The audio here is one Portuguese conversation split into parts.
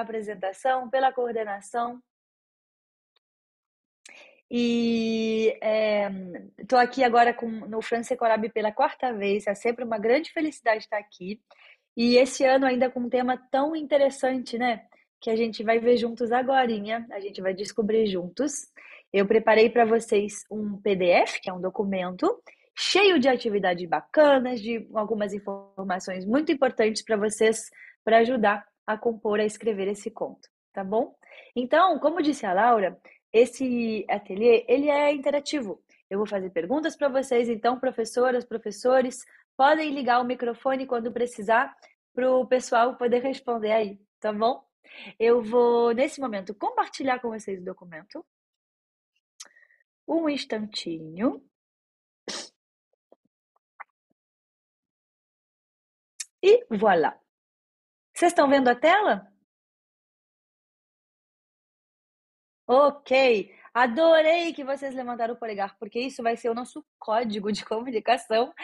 apresentação, pela coordenação. E estou aqui agora no France Corab pela quarta vez. É sempre uma grande felicidade estar aqui. E esse ano ainda com um tema tão interessante, né? Que a gente vai ver juntos agorinha, a gente vai descobrir juntos. Eu preparei para vocês um PDF, que é um documento, cheio de atividades bacanas, de algumas informações muito importantes para vocês, para ajudar a compor, a escrever esse conto, tá bom? Então, como disse a Laura, esse ateliê, ele é interativo. Eu vou fazer perguntas para vocês, então, professoras, professores, podem ligar o microfone quando precisar para o pessoal poder responder aí, tá bom? Eu vou, nesse momento, compartilhar com vocês o documento. Um instantinho. E voilà! Vocês estão vendo a tela? Ok! Adorei que vocês levantaram o polegar, porque isso vai ser o nosso código de comunicação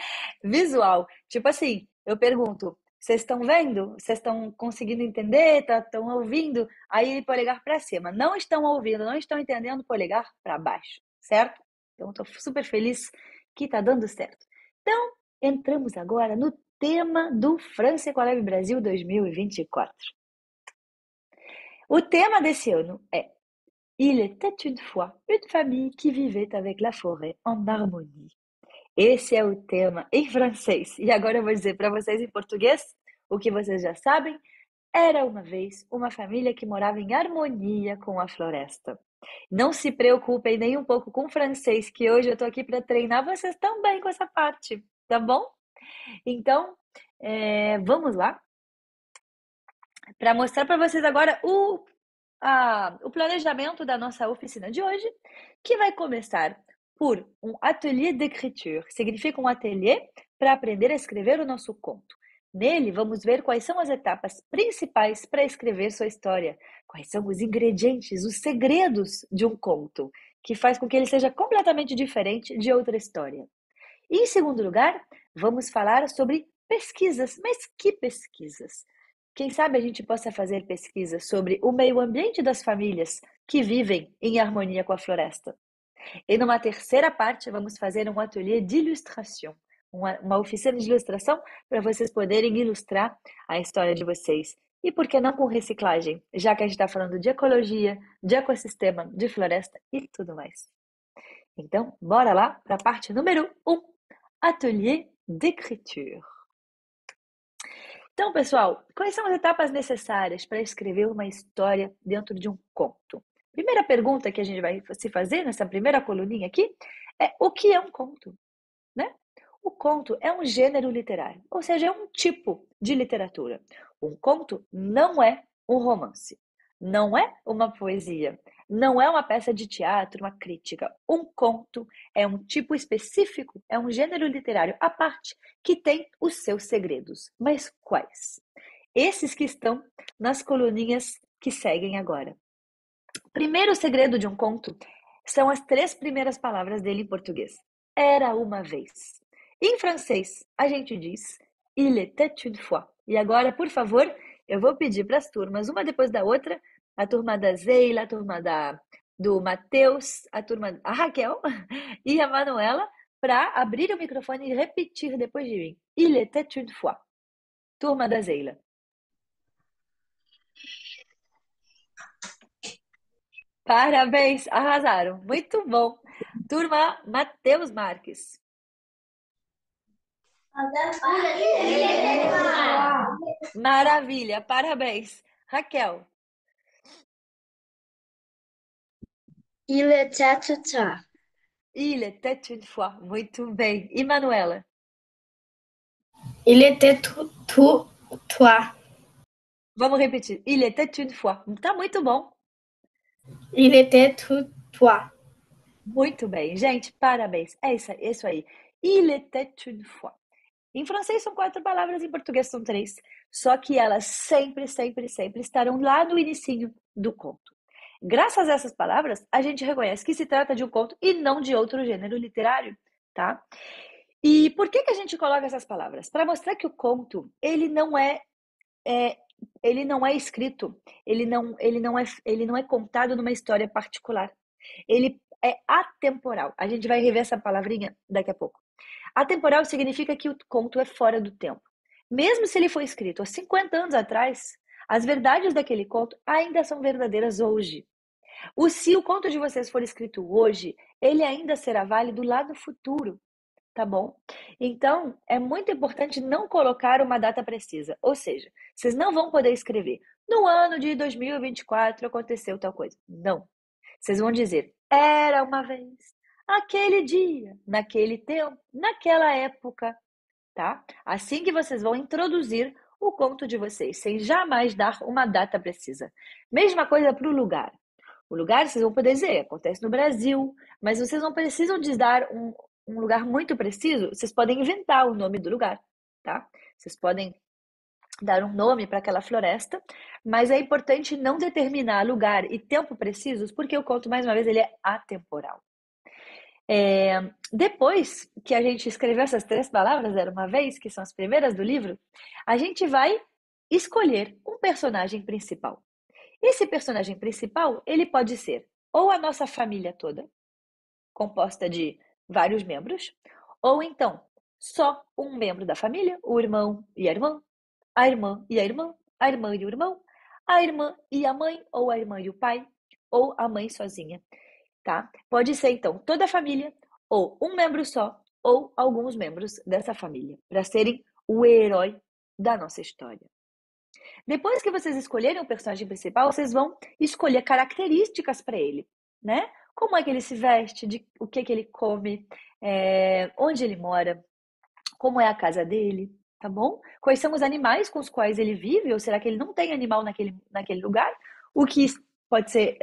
visual. Tipo assim, eu pergunto, vocês estão vendo? Vocês estão conseguindo entender? Estão ouvindo? Aí polegar para cima. Não estão ouvindo, não estão entendendo, polegar para baixo, certo? Então, estou super feliz que está dando certo. Então, entramos agora no tema do France Collab Brasil 2024. O tema desse ano é Il était une fois une famille qui vivait avec la forêt en harmonie. Esse é o tema em francês. E agora eu vou dizer para vocês em português o que vocês já sabem. Era uma vez uma família que morava em harmonia com a floresta. Não se preocupem nem um pouco com o francês, que hoje eu estou aqui para treinar vocês também com essa parte, tá bom? Então, vamos lá para mostrar para vocês agora o planejamento da nossa oficina de hoje, que vai começar por um ateliê d'écriture. Significa um ateliê para aprender a escrever o nosso conto. Nele, vamos ver quais são as etapas principais para escrever sua história, quais são os ingredientes, os segredos de um conto, que faz com que ele seja completamente diferente de outra história. E, em segundo lugar, vamos falar sobre pesquisas. Mas que pesquisas? Quem sabe a gente possa fazer pesquisas sobre o meio ambiente das famílias que vivem em harmonia com a floresta. E numa terceira parte, vamos fazer um ateliê de ilustração, uma oficina de ilustração para vocês poderem ilustrar a história de vocês. E por que não com reciclagem, já que a gente está falando de ecologia, de ecossistema, de floresta e tudo mais. Então, bora lá para a parte número 1, ateliê d'écriture. Então, pessoal, quais são as etapas necessárias para escrever uma história dentro de um conto? Primeira pergunta que a gente vai se fazer nessa primeira coluninha aqui é: o que é um conto? Né? O conto é um gênero literário, ou seja, é um tipo de literatura. Um conto não é um romance, não é uma poesia, não é uma peça de teatro, uma crítica. Um conto é um tipo específico, é um gênero literário à parte que tem os seus segredos. Mas quais? Esses que estão nas coluninhas que seguem agora. Primeiro segredo de um conto são as 3 primeiras palavras dele em português. Era uma vez. Em francês, a gente diz Il était une fois. E agora, por favor, eu vou pedir para as turmas, uma depois da outra, a turma da Zeila, a turma do Matheus, a Raquel e a Manuela, para abrir o microfone e repetir depois de mim. Il était une fois. Turma da Zeila. Parabéns, arrasaram. Muito bom. Turma Matheus Marques. Maravilha, parabéns. Raquel. Il était une fois. Il était une fois. Muito bem. E Manuela? Il était toi. Vamos repetir. Il était une fois. Tá muito bom. Il était toi. Muito bem. Gente, parabéns. É isso aí. Il était une fois. Em francês são 4 palavras, em português são 3. Só que elas sempre, sempre, sempre estarão lá no inicinho do conto. Graças a essas palavras, a gente reconhece que se trata de um conto e não de outro gênero literário, tá? E por que a gente coloca essas palavras? Para mostrar que o conto, ele não é ele não é escrito, ele não é contado numa história particular. Ele é atemporal. A gente vai rever essa palavrinha daqui a pouco. Atemporal significa que o conto é fora do tempo. Mesmo se ele foi escrito há 50 anos atrás, as verdades daquele conto ainda são verdadeiras hoje. Se o conto de vocês for escrito hoje, ele ainda será válido lá no futuro, tá bom? Então, é muito importante não colocar uma data precisa. Ou seja, vocês não vão poder escrever no ano de 2024 aconteceu tal coisa. Não. Vocês vão dizer: era uma vez, aquele dia, naquele tempo, naquela época, tá? Assim que vocês vão introduzir o conto de vocês, sem jamais dar uma data precisa. Mesma coisa para o lugar. O lugar, vocês vão poder dizer, acontece no Brasil, mas vocês não precisam de dar um lugar muito preciso, vocês podem inventar o nome do lugar, tá? Vocês podem dar um nome para aquela floresta, mas é importante não determinar lugar e tempo precisos, porque o conto, mais uma vez, ele é atemporal. Depois que a gente escreveu essas 3 palavras, era uma vez, que são as primeiras do livro, a gente vai escolher um personagem principal. Esse personagem principal, ele pode ser ou a nossa família toda, composta de vários membros, ou então só um membro da família, o irmão e a irmã, a irmã e a irmã, a irmã e o irmão, a irmã e a mãe, ou a irmã e o pai, ou a mãe sozinha, tá? Pode ser então toda a família, ou um membro só, ou alguns membros dessa família, para serem o herói da nossa história. Depois que vocês escolherem o personagem principal, vocês vão escolher características para ele, né? Como é que ele se veste, o que que ele come, onde ele mora, como é a casa dele, tá bom? Quais são os animais com os quais ele vive, ou será que ele não tem animal naquele lugar? O que pode ser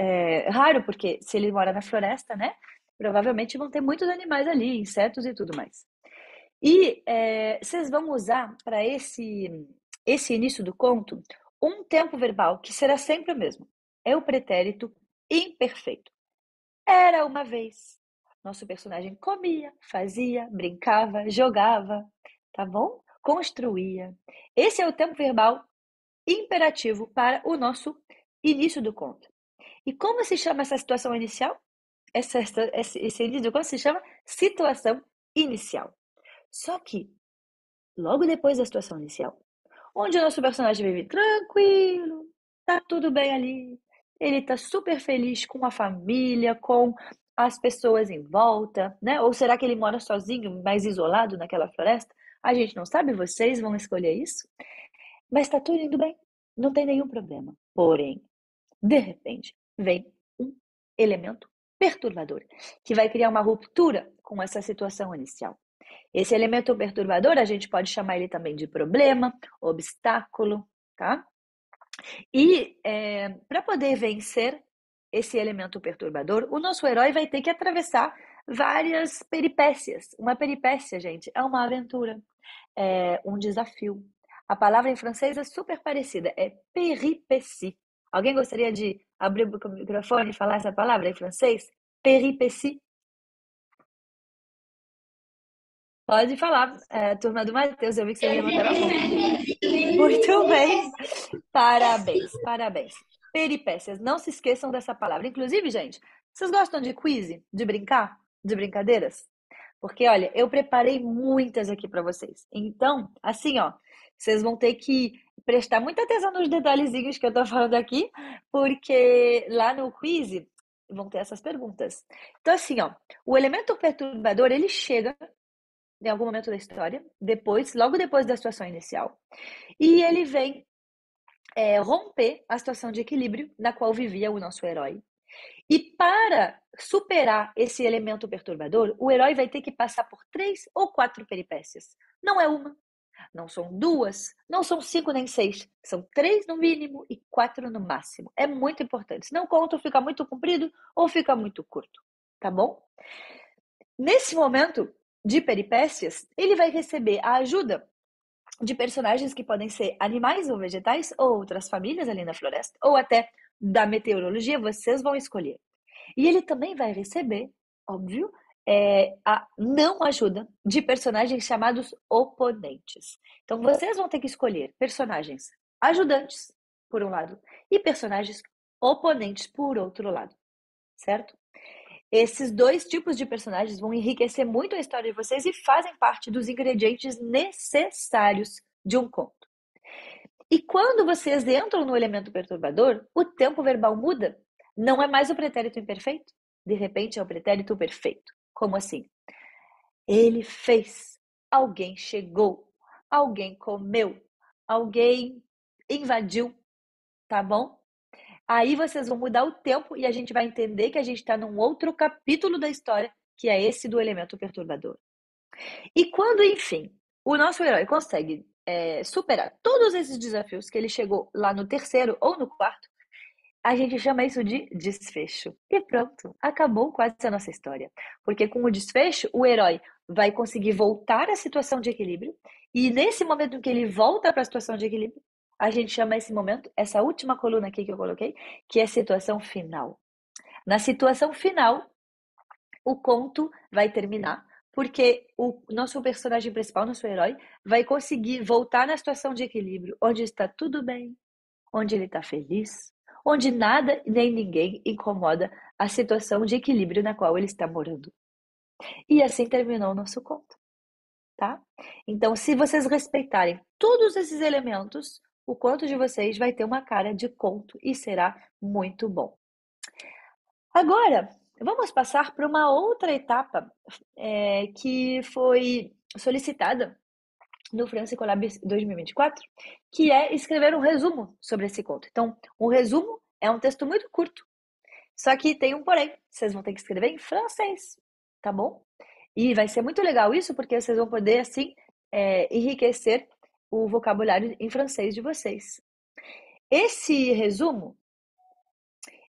raro, porque se ele mora na floresta, né? Provavelmente vão ter muitos animais ali, insetos e tudo mais. E vocês vão usar para esse início do conto um tempo verbal que será sempre o mesmo. É o pretérito imperfeito. Era uma vez. Nosso personagem comia, fazia, brincava, jogava, tá bom? Construía. Esse é o tempo verbal imperativo para o nosso início do conto. E como se chama essa situação inicial? Esse início do conto se chama situação inicial. Só que, logo depois da situação inicial, onde o nosso personagem vive tranquilo, tá tudo bem ali, ele tá super feliz com a família, com as pessoas em volta, né? Ou será que ele mora sozinho, mais isolado naquela floresta? A gente não sabe, vocês vão escolher isso. Mas tá tudo indo bem, não tem nenhum problema. Porém, de repente, vem um elemento perturbador que vai criar uma ruptura com essa situação inicial. Esse elemento perturbador, a gente pode chamar ele também de problema, obstáculo, tá? E para poder vencer esse elemento perturbador, o nosso herói vai ter que atravessar várias peripécias. Uma peripécia, gente, é uma aventura, é um desafio. A palavra em francês é super parecida, é péripétie. Alguém gostaria de abrir o microfone e falar essa palavra em francês? Péripétie. Pode falar, turma do Matheus, eu vi que vocês levantaram a mão. Muito bem, parabéns, parabéns. Peripécias, não se esqueçam dessa palavra. Inclusive, gente, vocês gostam de quiz, de brincar, de brincadeiras? Porque, olha, eu preparei muitas aqui para vocês. Então, assim, ó, vocês vão ter que prestar muita atenção nos detalhezinhos que eu tô falando aqui, porque lá no quiz vão ter essas perguntas. Então, assim, ó, o elemento perturbador, ele chega em algum momento da história, logo depois da situação inicial, e ele vem romper a situação de equilíbrio na qual vivia o nosso herói. E para superar esse elemento perturbador, o herói vai ter que passar por 3 ou 4 peripécias. Não é uma, não são 2, não são 5 nem 6. São 3 no mínimo e 4 no máximo. É muito importante. Senão o conto fica muito comprido ou fica muito curto. Tá bom? Nesse momento de peripécias, ele vai receber a ajuda de personagens que podem ser animais ou vegetais, ou outras famílias ali na floresta, ou até da meteorologia, vocês vão escolher. E ele também vai receber, óbvio, a não ajuda de personagens chamados oponentes. Então, vocês vão ter que escolher personagens ajudantes, por um lado, e personagens oponentes, por outro lado, certo? Esses dois tipos de personagens vão enriquecer muito a história de vocês e fazem parte dos ingredientes necessários de um conto. E quando vocês entram no elemento perturbador, o tempo verbal muda. Não é mais o pretérito imperfeito, de repente é o pretérito perfeito. Como assim? Ele fez, alguém chegou, alguém comeu, alguém invadiu, tá bom? Aí vocês vão mudar o tempo e a gente vai entender que a gente está num outro capítulo da história, que é esse do elemento perturbador. E quando, enfim, o nosso herói consegue superar todos esses desafios que ele chegou lá no terceiro ou no quarto, a gente chama isso de desfecho. E pronto, acabou quase a nossa história. Porque com o desfecho, o herói vai conseguir voltar à situação de equilíbrio. E nesse momento em que ele volta para a situação de equilíbrio, a gente chama esse momento, essa última coluna aqui que eu coloquei, que é situação final. Na situação final, o conto vai terminar, porque o nosso personagem principal, nosso herói, vai conseguir voltar na situação de equilíbrio, onde está tudo bem, onde ele está feliz, onde nada nem ninguém incomoda a situação de equilíbrio na qual ele está morando. E assim terminou o nosso conto, tá? Então, se vocês respeitarem todos esses elementos, o conto de vocês vai ter uma cara de conto e será muito bom. Agora, vamos passar para uma outra etapa que foi solicitada no France Collab 2024, que é escrever um resumo sobre esse conto. Então, um resumo é um texto muito curto, só que tem um porém, vocês vão ter que escrever em francês, tá bom? E vai ser muito legal isso, porque vocês vão poder, assim, enriquecer o vocabulário em francês de vocês. Esse resumo,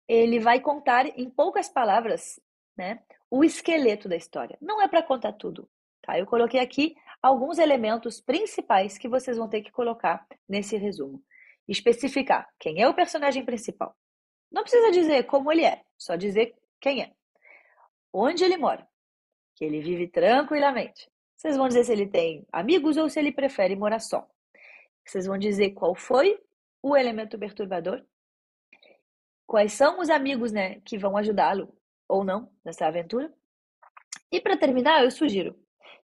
ele vai contar em poucas palavras, né, o esqueleto da história. Não é para contar tudo, tá? Eu coloquei aqui alguns elementos principais que vocês vão ter que colocar nesse resumo. Especificar quem é o personagem principal. Não precisa dizer como ele é, só dizer quem é. Onde ele mora, que ele vive tranquilamente. Vocês vão dizer se ele tem amigos ou se ele prefere morar só. Vocês vão dizer qual foi o elemento perturbador, quais são os amigos, né, que vão ajudá-lo ou não nessa aventura. E para terminar, eu sugiro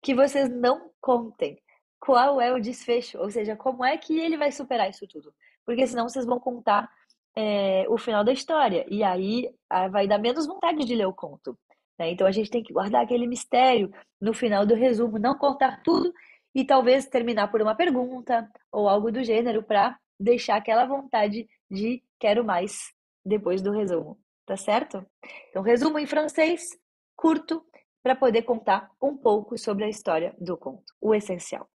que vocês não contem qual é o desfecho, ou seja, como é que ele vai superar isso tudo. Porque senão vocês vão contar o final da história. E aí vai dar menos vontade de ler o conto. Né? Então a gente tem que guardar aquele mistério no final do resumo, não contar tudo e talvez terminar por uma pergunta ou algo do gênero para deixar aquela vontade de quero mais depois do resumo. Tá certo? Então, resumo em francês, curto, para poder contar um pouco sobre a história do conto, o essencial.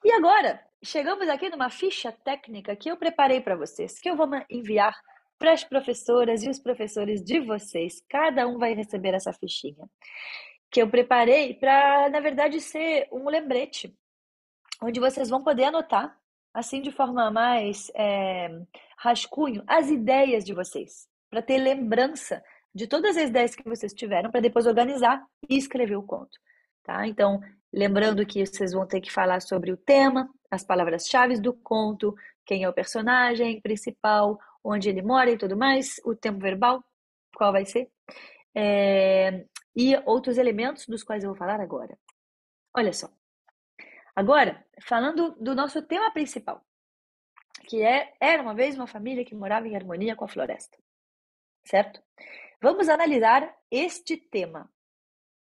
E agora, chegamos aqui numa ficha técnica que eu preparei para vocês, que eu vou enviar para as professoras e os professores de vocês. Cada um vai receber essa fichinha, que eu preparei para, na verdade, ser um lembrete, onde vocês vão poder anotar, assim de forma mais rascunho, as ideias de vocês, para ter lembrança de todas as ideias que vocês tiveram, para depois organizar e escrever o conto. Tá? Então, lembrando que vocês vão ter que falar sobre o tema, as palavras-chave do conto, quem é o personagem principal, onde ele mora e tudo mais, o tempo verbal, qual vai ser, e outros elementos dos quais eu vou falar agora. Olha só. Agora, falando do nosso tema principal, que era uma vez uma família que morava em harmonia com a floresta, certo? Vamos analisar este tema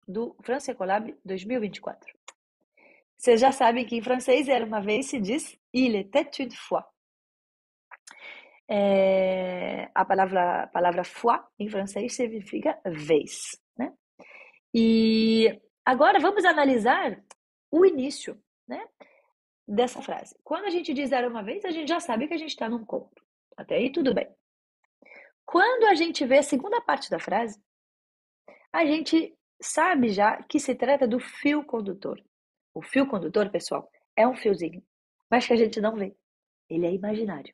do France Collab 2024. Vocês já sabem que em francês era uma vez se diz il était une fois. A palavra fois em francês significa vez, né? E agora vamos analisar o início, né, dessa frase. Quando a gente diz era uma vez, a gente já sabe que a gente está num conto. Até aí tudo bem. Quando a gente vê a segunda parte da frase, a gente sabe já que se trata do fio condutor. O fio condutor, pessoal, é um fiozinho, mas que a gente não vê. Ele é imaginário.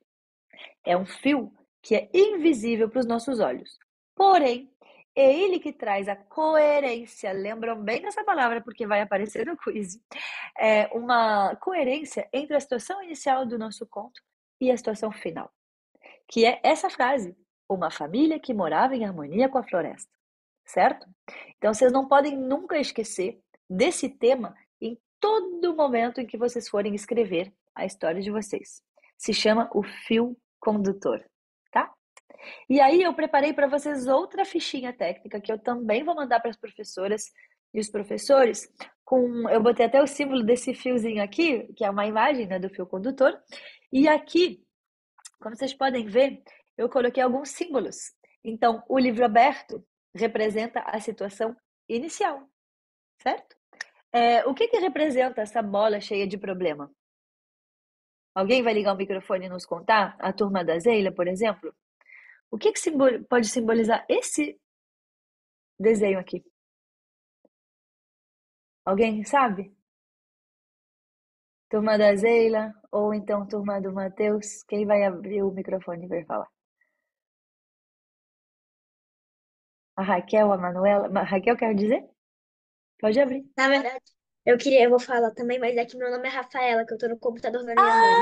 É um fio que é invisível para os nossos olhos. Porém, É ele que traz a coerência. Lembram bem dessa palavra, porque vai aparecer no quiz. É uma coerência entre a situação inicial do nosso conto e a situação final, que é essa frase: uma família que morava em harmonia com a floresta, certo? Então vocês não podem nunca esquecer desse tema em todo momento em que vocês forem escrever a história de vocês. Se chama o fio condutor, tá? E aí eu preparei para vocês outra fichinha técnica que eu também vou mandar para as professoras e os professores. Eu botei até o símbolo desse fiozinho aqui, que é uma imagem, né, do fio condutor. E aqui, como vocês podem ver, eu coloquei alguns símbolos. Então, o livro aberto representa a situação inicial, certo? O que representa essa bola cheia de problema? Alguém vai ligar o microfone e nos contar? A turma da Zeila, por exemplo? O que pode simbolizar esse desenho aqui? Alguém sabe? Turma da Zeila ou então turma do Matheus? Quem vai abrir o microfone e vai falar? A Raquel, a Manuela? Raquel, quer dizer? Pode abrir. Na verdade, eu vou falar também, mas é que meu nome é Rafaela, que eu tô no computador da minha mãe.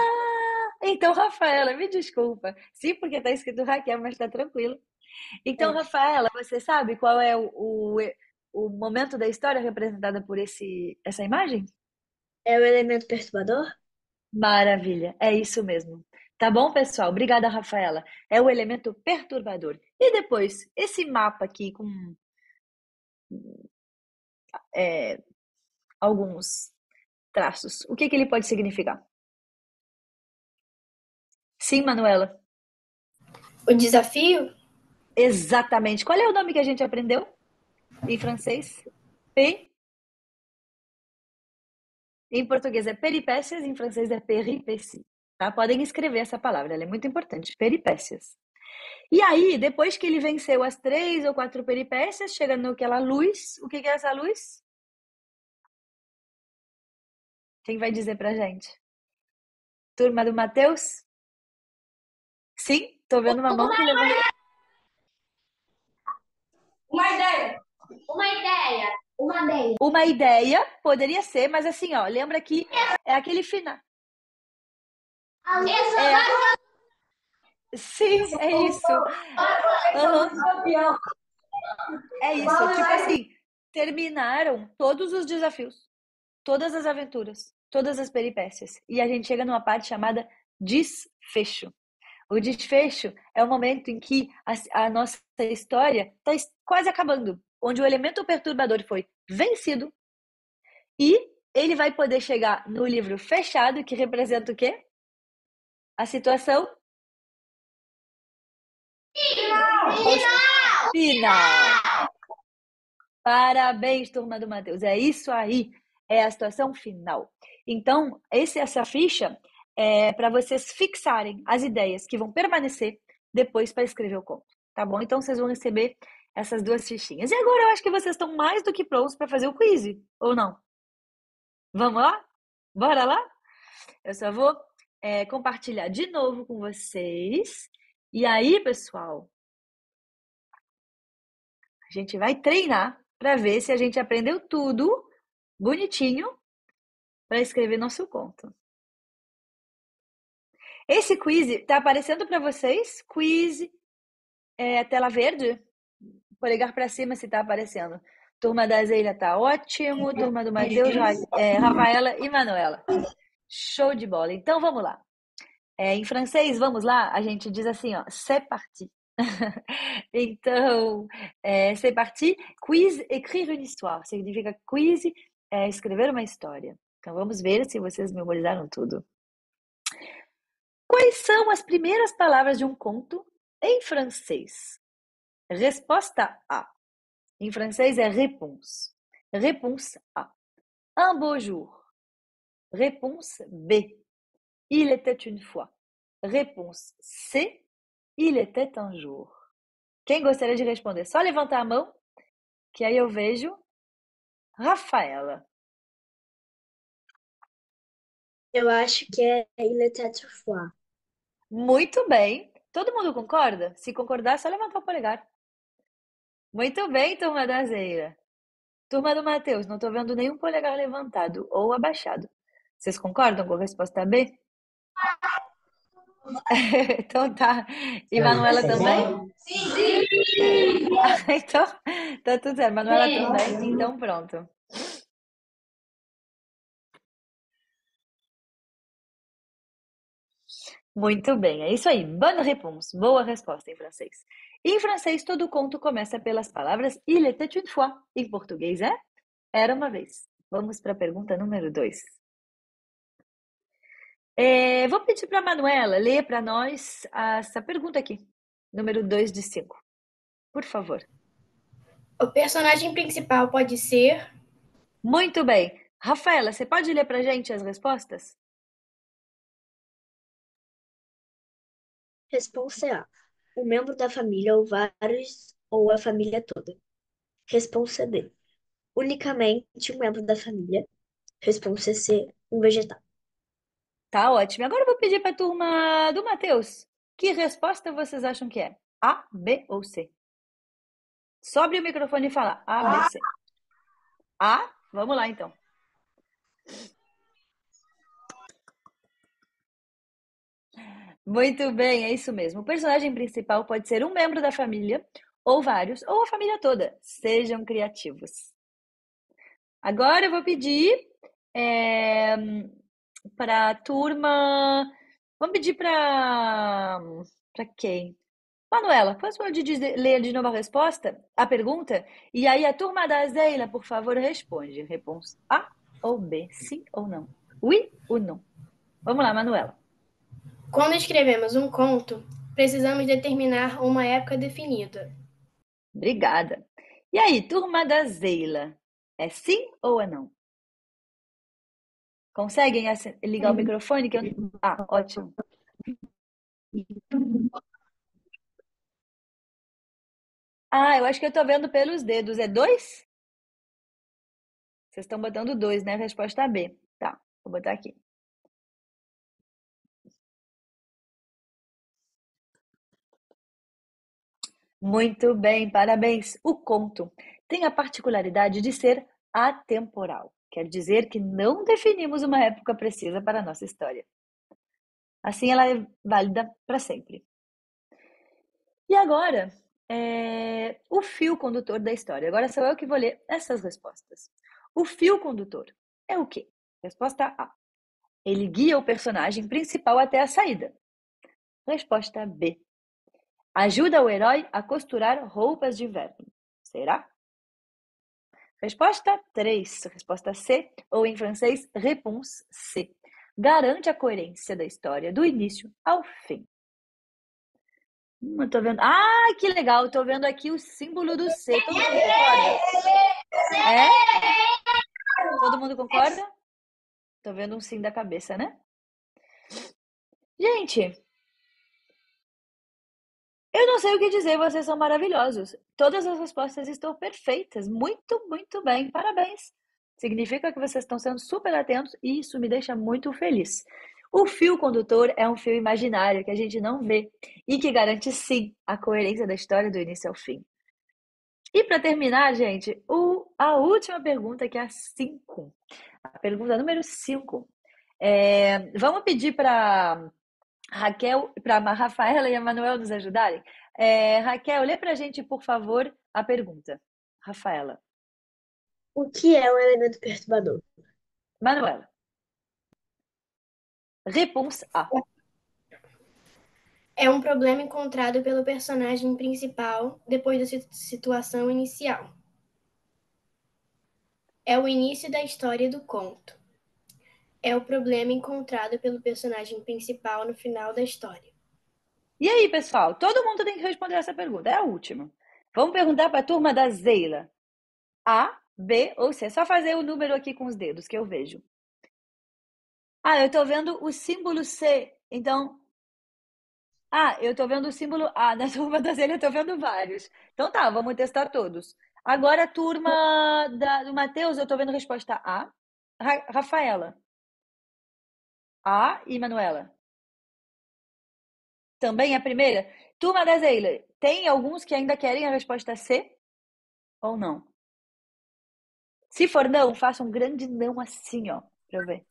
Ah, então, Rafaela, me desculpa. Sim, porque tá escrito Raquel, mas tá tranquilo. Então, É, Rafaela, você sabe qual é o momento da história representada por essa imagem? é o elemento perturbador? Maravilha, é isso mesmo. Tá bom, pessoal? Obrigada, Rafaela. É o elemento perturbador. E depois, esse mapa aqui com é, alguns traços, o que ele pode significar? Sim, Manuela? O desafio? Exatamente. Qual é o nome que a gente aprendeu em francês? P. Em português é peripécias, em francês é péripéties. Tá? Podem escrever essa palavra, ela é muito importante. Peripécias. E aí, depois que ele venceu as 3 ou 4 peripécias, chega naquela luz. O que é essa luz? Quem vai dizer pra gente? Turma do Matheus? Sim, tô vendo uma mão que levantou. Uma ideia! Uma ideia! Uma ideia! Uma ideia poderia ser, mas assim, ó, lembra que é aquele final. É, sim, é isso. Aham, é isso. Tipo assim, terminaram todos os desafios, todas as aventuras, todas as peripécias. E a gente chega numa parte chamada desfecho. O desfecho é o momento em que a nossa história está quase acabando, onde o elemento perturbador foi vencido e ele vai poder chegar no livro fechado, que representa o quê? A situação final. Parabéns, turma do Matheus. É isso aí. É a situação final. Então, essa ficha é para vocês fixarem as ideias que vão permanecer depois para escrever o conto. Tá bom? Então, vocês vão receber essas 2 fichinhas. E agora eu acho que vocês estão mais do que prontos para fazer o quiz, ou não? Vamos lá? Bora lá? Eu só vou compartilhar de novo com vocês. E aí, pessoal, a gente vai treinar para ver se a gente aprendeu tudo bonitinho para escrever nosso conto. Esse quiz está aparecendo para vocês? Quiz, tela verde? Polegar para cima se está aparecendo. Turma da Zeila tá ótimo. Turma do Matheus, Rafaela e Manuela. Show de bola. Então vamos lá. Em francês, vamos lá, a gente diz assim, ó, c'est parti. Então, c'est parti. Quiz, écrire une histoire. Significa quiz, escrever uma história. Então vamos ver se vocês memorizaram tudo. Quais são as primeiras palavras de um conto em francês? Resposta A. Em francês é réponse. Réponse A. Un beau jour. Réponse B. Il était une fois. Réponse C. Il était un jour. Quem gostaria de responder? Só levantar a mão, que aí eu vejo. Rafaela. Eu acho que é Il était une fois. Muito bem. Todo mundo concorda? Se concordar, é só levantar o polegar. Muito bem, turma da Zeira. Turma do Matheus, não estou vendo nenhum polegar levantado ou abaixado. Vocês concordam com a resposta B? Então tá. E Manuela também? Então, tá tudo certo. Manuela também? Então pronto. Muito bem, é isso aí. Bonne réponse. Boa resposta em francês. Em francês, todo conto começa pelas palavras Il était une fois. Em português é Era uma vez. Vamos para a pergunta número 2. Vou pedir para a Manuela ler para nós essa pergunta aqui. Número 2 de 5. Por favor. O personagem principal pode ser. Muito bem. Rafaela, você pode ler para a gente as respostas? Resposta A. Um membro da família ou vários ou a família toda. Resposta B. Unicamente um membro da família. Resposta C. Um vegetal. Tá ótimo. Agora eu vou pedir para a turma do Matheus. Que resposta vocês acham que é? A, B ou C? Sobre o microfone e falar A, B, C. A, vamos lá então. Muito bem, é isso mesmo. O personagem principal pode ser um membro da família, ou vários, ou a família toda. Sejam criativos. Agora eu vou pedir para a turma. Vamos pedir para quem? Manuela, pode ler de novo a resposta, a pergunta? E aí a turma da Zeila, por favor, responde. Resposta A ou B, sim ou não? Oui ou não? Vamos lá, Manuela. Quando escrevemos um conto, precisamos determinar uma época definida. Obrigada. E aí, turma da Zeila, é sim ou é não? Conseguem ligar o microfone? Ah, ótimo. Ah, eu acho que eu tô vendo pelos dedos. É 2? Vocês estão botando 2, né? Resposta B. Tá, vou botar aqui. Muito bem, parabéns. O conto tem a particularidade de ser atemporal. Quer dizer que não definimos uma época precisa para a nossa história. Assim, ela é válida para sempre. E agora, o fio condutor da história. Agora sou eu que vou ler essas respostas. O fio condutor é o quê? Resposta A. Ele guia o personagem principal até a saída. Resposta B. Ajuda o herói a costurar roupas de inverno. Será? Resposta 3. Resposta C, ou em francês, réponse C. Garante a coerência da história do início ao fim. Eu tô vendo. Ah, que legal! Eu tô vendo aqui o símbolo do C. Todo mundo concorda? É? Todo mundo concorda? Tô vendo um sim da cabeça, né? Gente, eu não sei o que dizer, vocês são maravilhosos. Todas as respostas estão perfeitas. Muito, muito bem. Parabéns. Significa que vocês estão sendo super atentos e isso me deixa muito feliz. O fio condutor é um fio imaginário que a gente não vê e que garante, sim, a coerência da história do início ao fim. E para terminar, gente, a última pergunta, que é a 5. A pergunta número 5. Vamos pedir para Raquel, para a Rafaela e a Manuel nos ajudarem? Raquel, lê para a gente, por favor, a pergunta. Rafaela. O que é um elemento perturbador? Manuela. Réponse A. É um problema encontrado pelo personagem principal depois da situação inicial. É o início da história do conto. É o problema encontrado pelo personagem principal no final da história. E aí, pessoal? Todo mundo tem que responder essa pergunta. É a última. Vamos perguntar para a turma da Zeila. A, B ou C? É só fazer o número aqui com os dedos que eu vejo. Ah, eu estou vendo o símbolo C. Então, eu tô vendo o símbolo A. Na turma da Zélia eu tô vendo vários. Então tá, vamos testar todos. Agora a turma do Matheus, eu tô vendo a resposta A. Rafaela. A e Manuela. Também a primeira. Turma da Zeila, tem alguns que ainda querem a resposta C? ou não? Se for não, faça um grande não assim, ó, pra eu ver.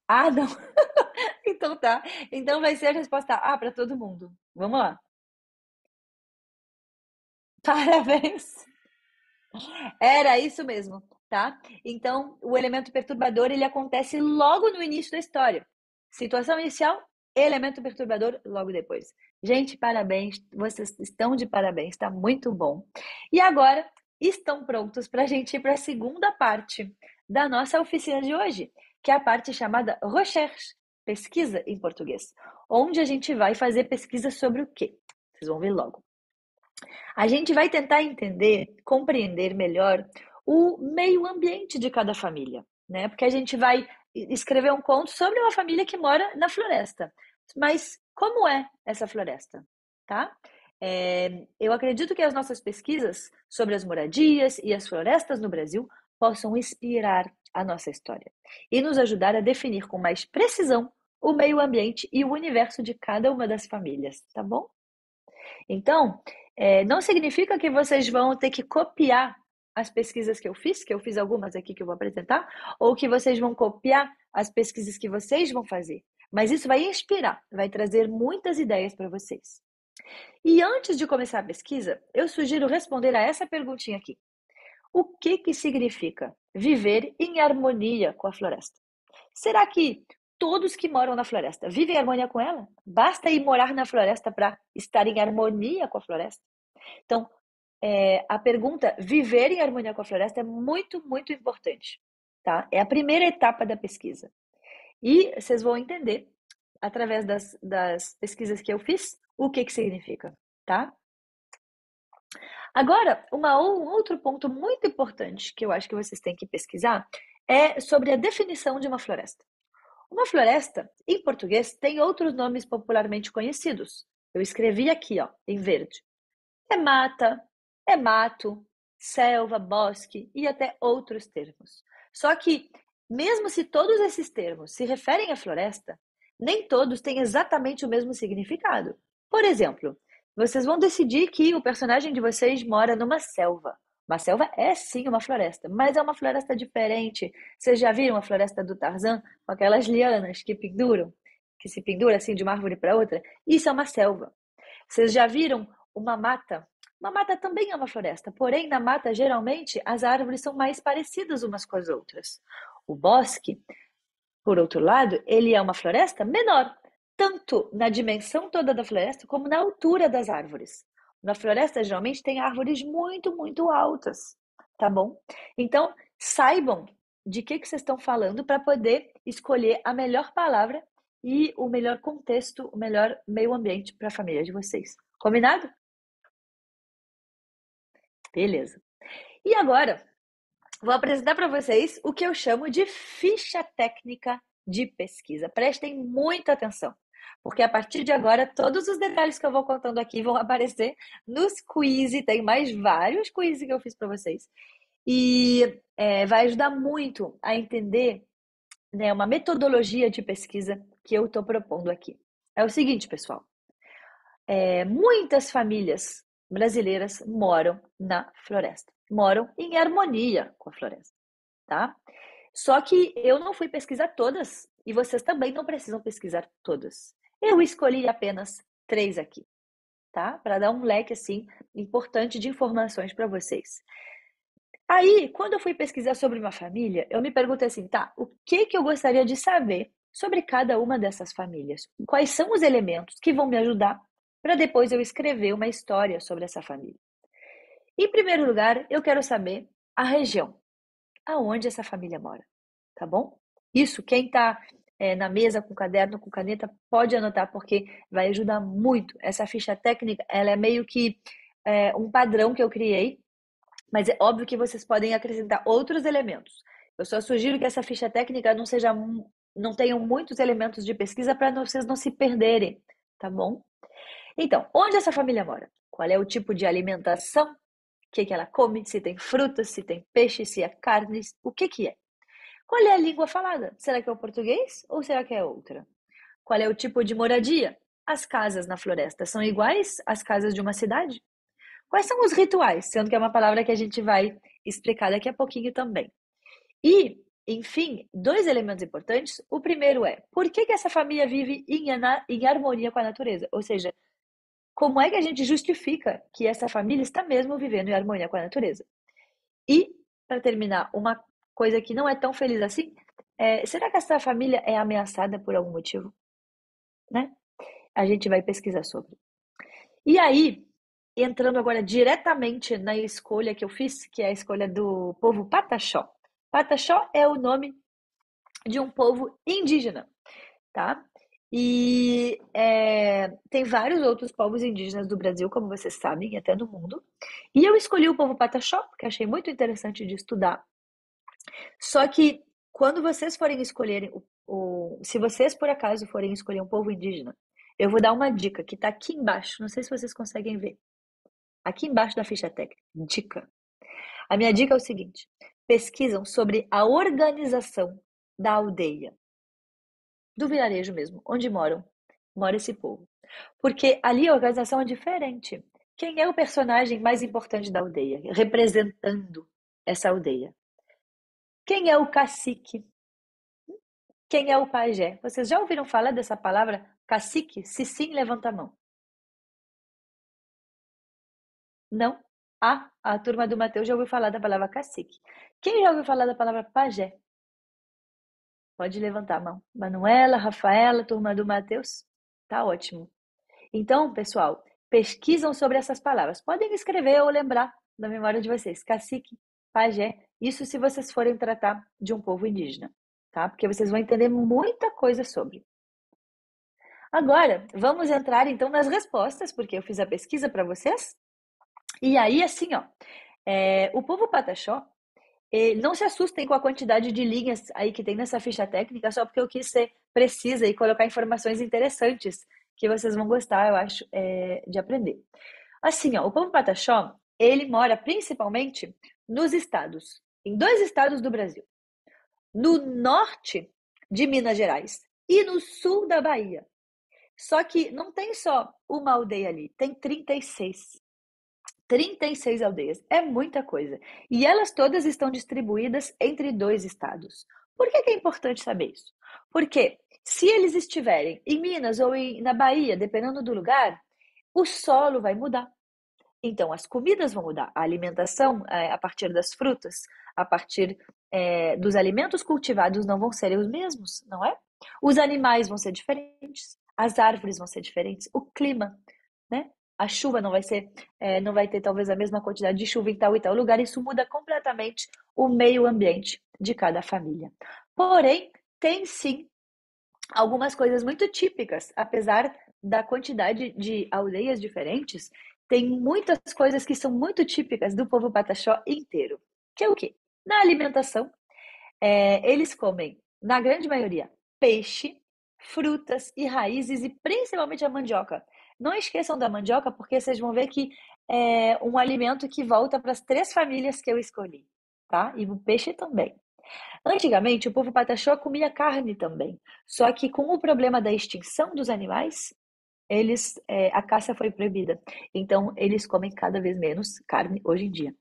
Ah, não. Então tá. Então vai ser a resposta A para todo mundo. Vamos lá. Parabéns. Era isso mesmo, tá? Então, o elemento perturbador, ele acontece logo no início da história. Situação inicial, elemento perturbador logo depois. Gente, parabéns, vocês estão de parabéns, tá muito bom. E agora, estão prontos para a gente ir para a segunda parte da nossa oficina de hoje, que é a parte chamada Recherche, pesquisa em português, onde a gente vai fazer pesquisa sobre o quê? Vocês vão ver logo. A gente vai tentar entender, compreender melhor o meio ambiente de cada família, né? Porque a gente vai escrever um conto sobre uma família que mora na floresta. Mas como é essa floresta, tá? Eu acredito que as nossas pesquisas sobre as moradias e as florestas no Brasil possam inspirar a nossa história e nos ajudar a definir com mais precisão o meio ambiente e o universo de cada uma das famílias, tá bom? Então, não significa que vocês vão ter que copiar as pesquisas que eu fiz algumas aqui que eu vou apresentar, ou que vocês vão copiar as pesquisas que vocês vão fazer. Mas isso vai inspirar, vai trazer muitas ideias para vocês. E antes de começar a pesquisa, eu sugiro responder a essa perguntinha aqui. O que significa viver em harmonia com a floresta? Será que todos que moram na floresta vivem em harmonia com ela? Basta ir morar na floresta para estar em harmonia com a floresta? Então, a pergunta viver em harmonia com a floresta é muito, muito importante, tá? É a primeira etapa da pesquisa. E vocês vão entender, através das pesquisas que eu fiz, o que significa, tá? Agora, um outro ponto muito importante que eu acho que vocês têm que pesquisar é sobre a definição de uma floresta. Uma floresta, em português, tem outros nomes popularmente conhecidos. Eu escrevi aqui, ó, em verde. É mata, é mato, selva, bosque e até outros termos. Só que, mesmo se todos esses termos se referem à floresta, nem todos têm exatamente o mesmo significado. Por exemplo, vocês vão decidir que o personagem de vocês mora numa selva. Uma selva é sim uma floresta, mas é uma floresta diferente. Vocês já viram a floresta do Tarzan com aquelas lianas que se pendura assim de uma árvore para outra? Isso é uma selva. Vocês já viram uma mata? Uma mata também é uma floresta, porém na mata geralmente as árvores são mais parecidas umas com as outras. O bosque, por outro lado, ele é uma floresta menor, tanto na dimensão toda da floresta como na altura das árvores. Na floresta geralmente tem árvores muito, muito altas, tá bom? Então, saibam de que vocês estão falando para poder escolher a melhor palavra e o melhor contexto, o melhor meio ambiente para a família de vocês. Combinado? Beleza. E agora, vou apresentar para vocês o que eu chamo de ficha técnica de pesquisa. Prestem muita atenção, porque a partir de agora, todos os detalhes que eu vou contando aqui vão aparecer nos quizzes. Tem mais vários quizzes que eu fiz para vocês. E vai ajudar muito a entender, né, uma metodologia de pesquisa que eu estou propondo aqui. É o seguinte, pessoal. Muitas famílias brasileiras moram na floresta, moram em harmonia com a floresta, tá? Só que eu não fui pesquisar todas e vocês também não precisam pesquisar todas. Eu escolhi apenas 3 aqui, tá? Para dar um leque assim importante de informações para vocês. Aí, quando eu fui pesquisar sobre uma família, eu me perguntei assim, tá, o que eu gostaria de saber sobre cada uma dessas famílias? Quais são os elementos que vão me ajudar para depois eu escrever uma história sobre essa família? Em primeiro lugar, eu quero saber a região, aonde essa família mora, tá bom? Isso, quem está na mesa com caderno, com caneta, pode anotar, porque vai ajudar muito. Essa ficha técnica, ela é meio que um padrão que eu criei, mas é óbvio que vocês podem acrescentar outros elementos. Eu só sugiro que essa ficha técnica não tenham muitos elementos de pesquisa para vocês não se perderem, tá bom? Então, onde essa família mora? Qual é o tipo de alimentação? O que ela come? Se tem frutas, se tem peixe, se é carne, o que é? Qual é a língua falada? Será que é o português ou será que é outra? Qual é o tipo de moradia? As casas na floresta são iguais às casas de uma cidade? Quais são os rituais? Sendo que é uma palavra que a gente vai explicar daqui a pouquinho também. E, enfim, dois elementos importantes. O primeiro é, por que que essa família vive em harmonia com a natureza? Ou seja, como é que a gente justifica que essa família está mesmo vivendo em harmonia com a natureza? E, para terminar, uma coisa que não é tão feliz assim, será que essa família é ameaçada por algum motivo? Né? A gente vai pesquisar sobre. E aí, entrando agora diretamente na escolha que eu fiz, que é a escolha do povo Pataxó. Pataxó é o nome de um povo indígena, tá? E tem vários outros povos indígenas do Brasil, como vocês sabem, até no mundo. E eu escolhi o povo Pataxó, porque achei muito interessante de estudar. Só que quando vocês forem escolherem, se vocês por acaso forem escolher um povo indígena, eu vou dar uma dica que está aqui embaixo. Não sei se vocês conseguem ver. Aqui embaixo da ficha técnica. Dica. A minha dica é o seguinte: pesquisam sobre a organização da aldeia, do vilarejo mesmo, onde mora esse povo. Porque ali a organização é diferente. Quem é o personagem mais importante da aldeia, representando essa aldeia? Quem é o cacique? Quem é o pajé? Vocês já ouviram falar dessa palavra cacique? Se sim, levanta a mão. Não? Ah, a turma do Mateus já ouviu falar da palavra cacique. Quem já ouviu falar da palavra pajé? Pode levantar a mão. Manuela, Rafaela, turma do Mateus? Tá ótimo. Então, pessoal, pesquisam sobre essas palavras. Podem escrever ou lembrar da memória de vocês. Cacique, pajé, isso se vocês forem tratar de um povo indígena, tá? Porque vocês vão entender muita coisa sobre. Agora, vamos entrar então nas respostas, porque eu fiz a pesquisa para vocês. E aí, assim, ó, o povo Pataxó, não se assustem com a quantidade de linhas aí que tem nessa ficha técnica, só porque eu quis ser precisa e colocar informações interessantes que vocês vão gostar, eu acho, de aprender. Assim, ó, o povo Pataxó, ele mora principalmente nos estados, em dois estados do Brasil. No norte de Minas Gerais e no sul da Bahia. Só que não tem só uma aldeia ali, tem 36. 36 aldeias, é muita coisa. E elas todas estão distribuídas entre dois estados. Por que é importante saber isso? Porque se eles estiverem em Minas ou na Bahia, dependendo do lugar, o solo vai mudar. Então, as comidas vão mudar, a alimentação a partir das frutas, a partir dos alimentos cultivados não vão ser os mesmos, não é? Os animais vão ser diferentes, as árvores vão ser diferentes, o clima, né? A chuva não vai ser, não vai ter talvez a mesma quantidade de chuva em tal e tal lugar, isso muda completamente o meio ambiente de cada família. Porém, tem sim algumas coisas muito típicas, apesar da quantidade de aldeias diferentes, tem muitas coisas que são muito típicas do povo Pataxó inteiro. Que é o quê? Na alimentação, eles comem, na grande maioria, peixe, frutas e raízes e principalmente a mandioca. Não esqueçam da mandioca, porque vocês vão ver que é um alimento que volta para as três famílias que eu escolhi, tá? E o peixe também. Antigamente, o povo Pataxó comia carne também, só que com o problema da extinção dos animais, a caça foi proibida. Então, eles comem cada vez menos carne hoje em dia.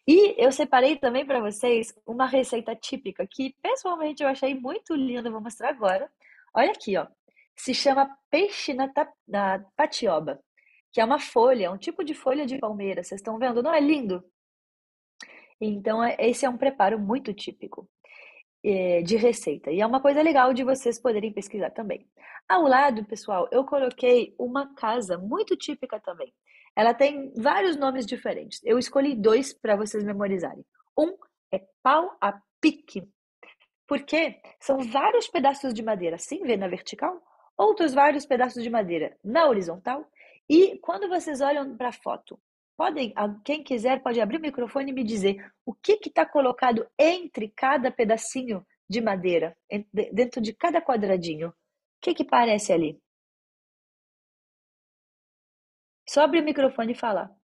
E eu separei também para vocês uma receita típica que, pessoalmente, eu achei muito linda. Vou mostrar agora. Olha aqui, ó. Se chama peixe na patioba, que é uma folha, um tipo de folha de palmeira. Vocês estão vendo? Não é lindo? Então, esse é um preparo muito típico de receita. E é uma coisa legal de vocês poderem pesquisar também. Ao lado, pessoal, eu coloquei uma casa muito típica também. Ela tem vários nomes diferentes. Eu escolhi dois para vocês memorizarem. Um é pau a pique, porque são vários pedaços de madeira, assim, vê na vertical, outros vários pedaços de madeira na horizontal. E quando vocês olham para a foto, quem quiser pode abrir o microfone e me dizer o que está colocado entre cada pedacinho de madeira, dentro de cada quadradinho. O que parece ali? Só abrir o microfone e falar.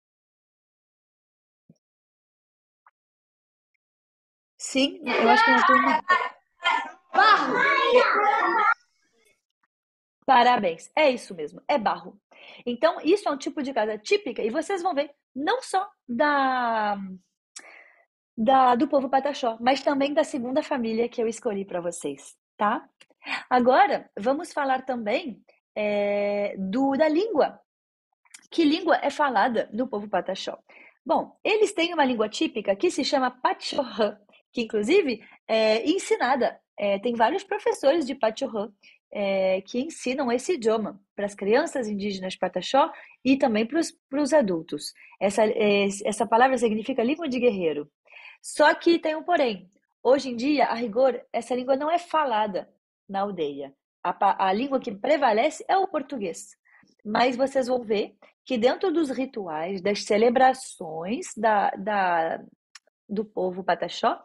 Sim, eu acho que na turma. Barro! Parabéns, é isso mesmo, é barro. Então, isso é um tipo de casa típica, e vocês vão ver não só do povo Pataxó, mas também da segunda família que eu escolhi para vocês, tá? Agora, vamos falar também da língua. Que língua é falada no povo Pataxó? Bom, eles têm uma língua típica que se chama Pachorrã, que inclusive é ensinada. Tem vários professores de Pachorrã que ensinam esse idioma para as crianças indígenas Pataxó e também para os adultos. Essa palavra significa língua de guerreiro. Só que tem um porém. Hoje em dia, a rigor, essa língua não é falada na aldeia. A língua que prevalece é o português. Mas vocês vão ver que dentro dos rituais, das celebrações do povo Pataxó,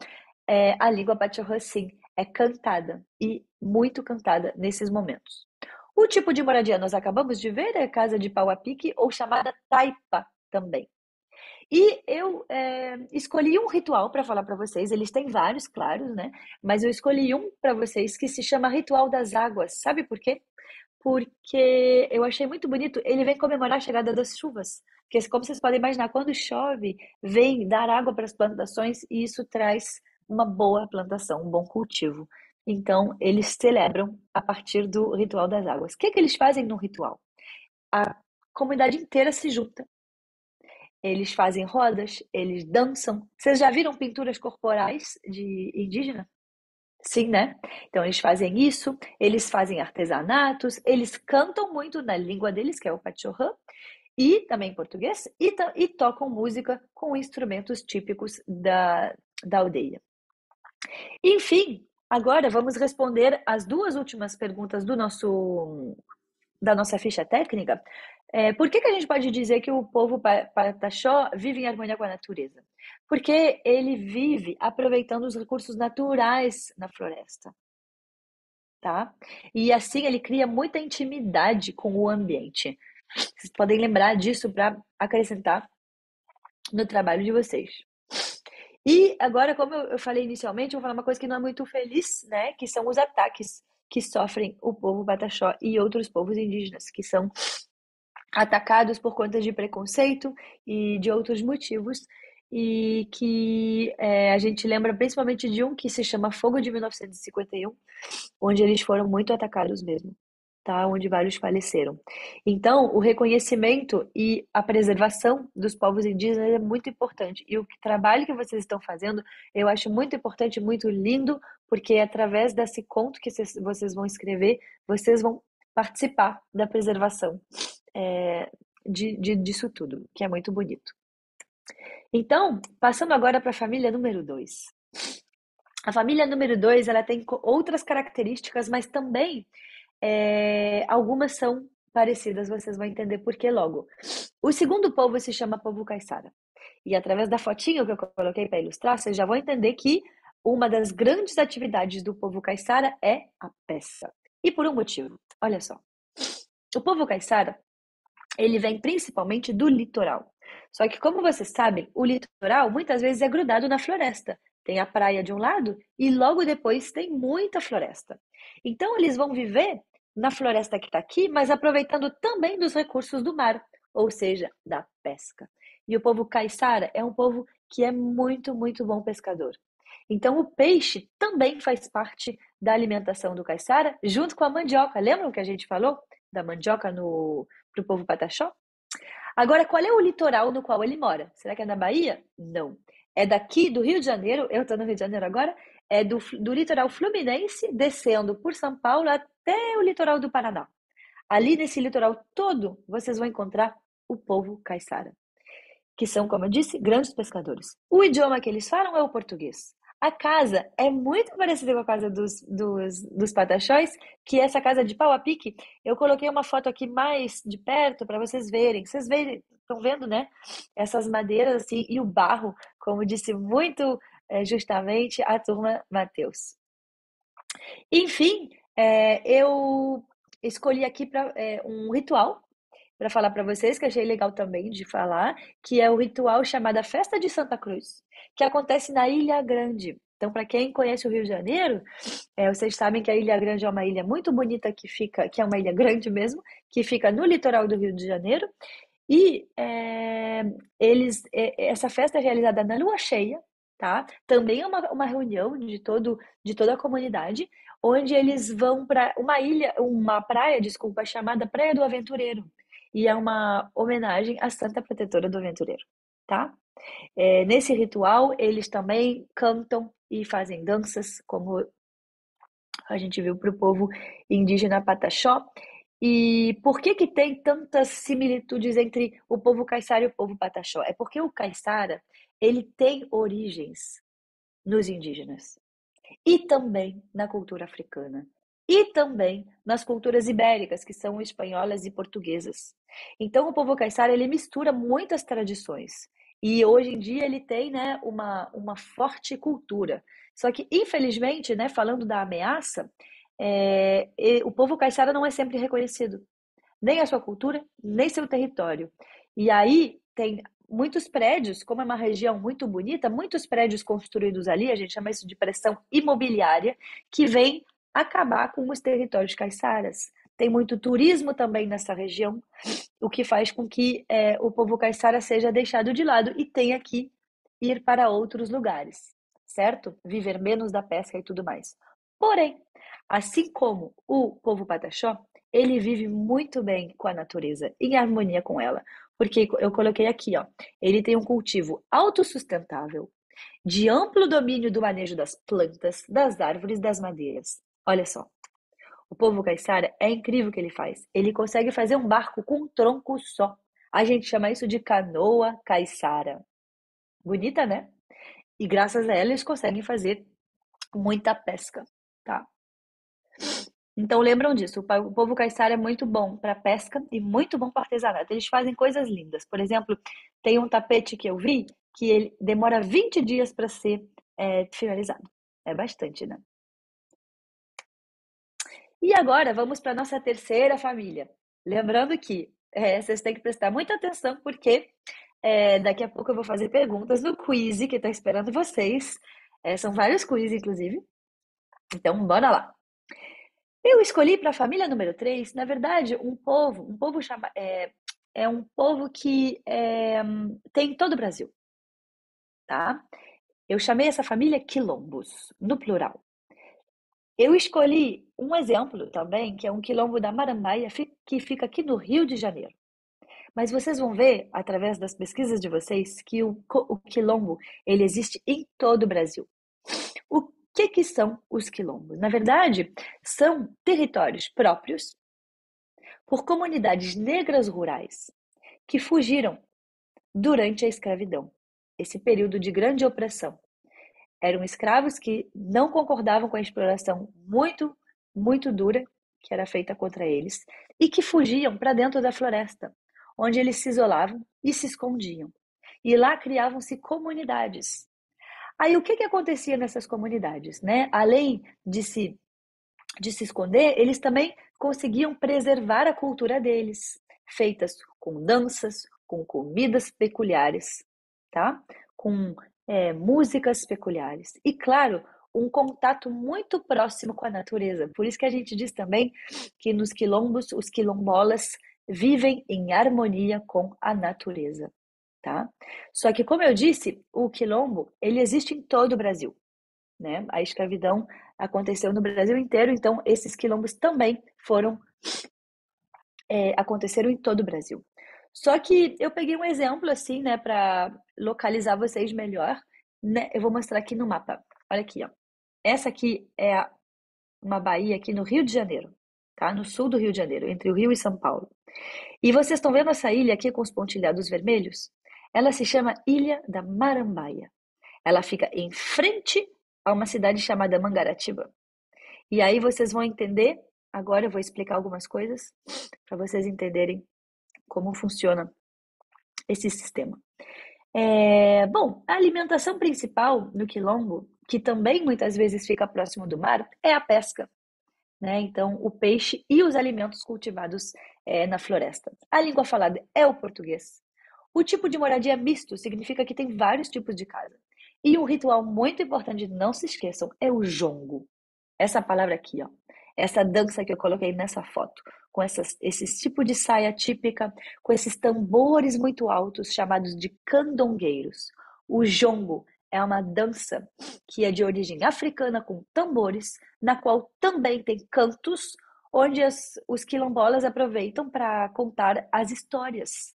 a língua Pachorrã, sim, é cantada e muito cantada nesses momentos. O tipo de moradia nós acabamos de ver é a casa de pau a pique ou chamada taipa também. E eu escolhi um ritual para falar para vocês. Eles têm vários, claro, né? Mas eu escolhi um para vocês que se chama Ritual das Águas. Sabe por quê? Porque eu achei muito bonito. Ele vem comemorar a chegada das chuvas. Porque, como vocês podem imaginar, quando chove, vem dar água para as plantações e isso traz uma boa plantação, um bom cultivo. Então, eles celebram a partir do Ritual das Águas. O que que eles fazem no ritual? A comunidade inteira se junta. Eles fazem rodas, eles dançam. Vocês já viram pinturas corporais de indígena? Sim, né? Então eles fazem isso, eles fazem artesanatos, eles cantam muito na língua deles, que é o pachorrã, e também em português, e tocam música com instrumentos típicos da aldeia. Enfim, agora vamos responder as duas últimas perguntas da nossa ficha técnica. Por que a gente pode dizer que o povo Pataxó vive em harmonia com a natureza? Porque ele vive aproveitando os recursos naturais na floresta, tá? E assim ele cria muita intimidade com o ambiente. Vocês podem lembrar disso para acrescentar no trabalho de vocês. E agora, como eu falei inicialmente, eu vou falar uma coisa que não é muito feliz, né? Que são os ataques que sofrem o povo Pataxó e outros povos indígenas, que são atacados por conta de preconceito e de outros motivos, e que a gente lembra principalmente de um que se chama Fogo de 1951, onde eles foram muito atacados mesmo, tá? Onde vários faleceram. Então, o reconhecimento e a preservação dos povos indígenas é muito importante. E o trabalho que vocês estão fazendo, eu acho muito importante, muito lindo, porque através desse conto que vocês vão escrever, vocês vão participar da preservação disso tudo, que é muito bonito. Então, passando agora para a família número 2. A família número 2, ela tem outras características, mas também algumas são parecidas, vocês vão entender por que logo. O segundo povo se chama povo caiçara. E através da fotinho que eu coloquei para ilustrar, vocês já vão entender que uma das grandes atividades do povo caiçara é a pesca. E por um motivo, olha só. O povo caiçara, ele vem principalmente do litoral. Só que, como vocês sabem, o litoral muitas vezes é grudado na floresta. Tem a praia de um lado e logo depois tem muita floresta. Então, eles vão viver na floresta que está aqui, mas aproveitando também dos recursos do mar, ou seja, da pesca. E o povo caiçara é um povo que é muito, muito bom pescador. Então, o peixe também faz parte da alimentação do caiçara, junto com a mandioca. Lembram que a gente falou da mandioca para o povo Pataxó? Agora, qual é o litoral no qual ele mora? Será que é na Bahia? Não. É daqui do Rio de Janeiro, eu estou no Rio de Janeiro agora, é do litoral fluminense, descendo por São Paulo até o litoral do Paraná. Ali nesse litoral todo, vocês vão encontrar o povo caiçara, que são, como eu disse, grandes pescadores. O idioma que eles falam é o português. A casa é muito parecida com a casa dos Pataxóis, que é essa casa de pau a pique. Eu coloquei uma foto aqui mais de perto para vocês verem. Vocês estão vendo, né? Essas madeiras assim, e o barro, como disse muito justamente a turma Mateus. Enfim, eu escolhi aqui um ritual para falar para vocês, que achei legal também de falar, que é o ritual chamado Festa de Santa Cruz, que acontece na Ilha Grande. Então, para quem conhece o Rio de Janeiro, vocês sabem que a Ilha Grande é uma ilha muito bonita que é uma ilha grande mesmo, que fica no litoral do Rio de Janeiro. E essa festa é realizada na lua cheia, tá? Também é uma reunião de toda a comunidade, onde eles vão para uma praia, desculpa, chamada Praia do Aventureiro. E é uma homenagem à Santa Protetora do Aventureiro, tá? Nesse ritual, eles também cantam e fazem danças, como a gente viu para o povo indígena Pataxó. E por que que tem tantas similitudes entre o povo caiçara e o povo Pataxó? É porque o caiçara, ele tem origens nos indígenas e também na cultura africana e também nas culturas ibéricas, que são espanholas e portuguesas. Então o povo caiçara, ele mistura muitas tradições e hoje em dia ele tem, né, uma forte cultura. Só que, infelizmente, né, falando da ameaça, o povo caiçara não é sempre reconhecido, nem a sua cultura, nem seu território. E aí tem muitos prédios, como é uma região muito bonita, muitos prédios construídos ali, a gente chama isso de pressão imobiliária, que vem acabar com os territórios caiçaras. Tem muito turismo também nessa região, o que faz com que o povo caiçara seja deixado de lado e tenha que ir para outros lugares, certo? Viver menos da pesca e tudo mais. Porém, assim como o povo Pataxó, ele vive muito bem com a natureza, em harmonia com ela. Porque eu coloquei aqui, ó, ele tem um cultivo autossustentável, de amplo domínio do manejo das plantas, das árvores, das madeiras. Olha só, o povo caiçara é incrível o que ele faz. Ele consegue fazer um barco com um tronco só. A gente chama isso de canoa caiçara. Bonita, né? E graças a ela eles conseguem fazer muita pesca, tá? Então lembram disso, o povo caiçara é muito bom para pesca e muito bom para artesanato. Eles fazem coisas lindas. Por exemplo, tem um tapete que eu vi que ele demora 20 dias para ser finalizado. É bastante, né? E agora vamos para nossa terceira família. Lembrando que vocês têm que prestar muita atenção porque daqui a pouco eu vou fazer perguntas no quiz que está esperando vocês. São vários quiz, inclusive. Então, bora lá. Eu escolhi para a família número 3, na verdade, um povo é um povo que tem em todo o Brasil, tá? Eu chamei essa família quilombos, no plural. Eu escolhi um exemplo também, que é um quilombo da Marambaia, que fica aqui no Rio de Janeiro. Mas vocês vão ver, através das pesquisas de vocês, que o quilombo, ele existe em todo o Brasil. O que são os quilombos? Na verdade, são territórios próprios por comunidades negras rurais que fugiram durante a escravidão, esse período de grande opressão. Eram escravos que não concordavam com a exploração muito dura que era feita contra eles e que fugiam para dentro da floresta, onde eles se isolavam e se escondiam. E lá criavam-se comunidades. Aí o que acontecia nessas comunidades, né? Além de se esconder, eles também conseguiam preservar a cultura deles, feitas com danças, com comidas peculiares, tá? Com músicas peculiares. E, claro, um contato muito próximo com a natureza. Por isso que a gente diz também que nos quilombos, os quilombolas vivem em harmonia com a natureza, tá? Só que, como eu disse, o quilombo, ele existe em todo o Brasil, né? A escravidão aconteceu no Brasil inteiro, então esses quilombos também aconteceram em todo o Brasil. Só que eu peguei um exemplo assim, né, para localizar vocês melhor, né? Eu vou mostrar aqui no mapa. Olha aqui, ó. Essa aqui é uma baía aqui no Rio de Janeiro, tá? No sul do Rio de Janeiro, entre o Rio e São Paulo. E vocês estão vendo essa ilha aqui com os pontilhados vermelhos? Ela se chama Ilha da Marambaia. Ela fica em frente a uma cidade chamada Mangaratiba. E aí vocês vão entender, agora eu vou explicar algumas coisas para vocês entenderem como funciona esse sistema. Bom, a alimentação principal no quilombo, que também muitas vezes fica próximo do mar, é a pesca, né? Então, o peixe e os alimentos cultivados na floresta. A língua falada é o português. O tipo de moradia é misto significa que tem vários tipos de casa. E um ritual muito importante, não se esqueçam, é o jongo. Essa palavra aqui, ó. Essa dança que eu coloquei nessa foto, com esses tipo de saia típica, com esses tambores muito altos, chamados de candongueiros. O jongo é uma dança que é de origem africana, com tambores, na qual também tem cantos, onde os quilombolas aproveitam para contar as histórias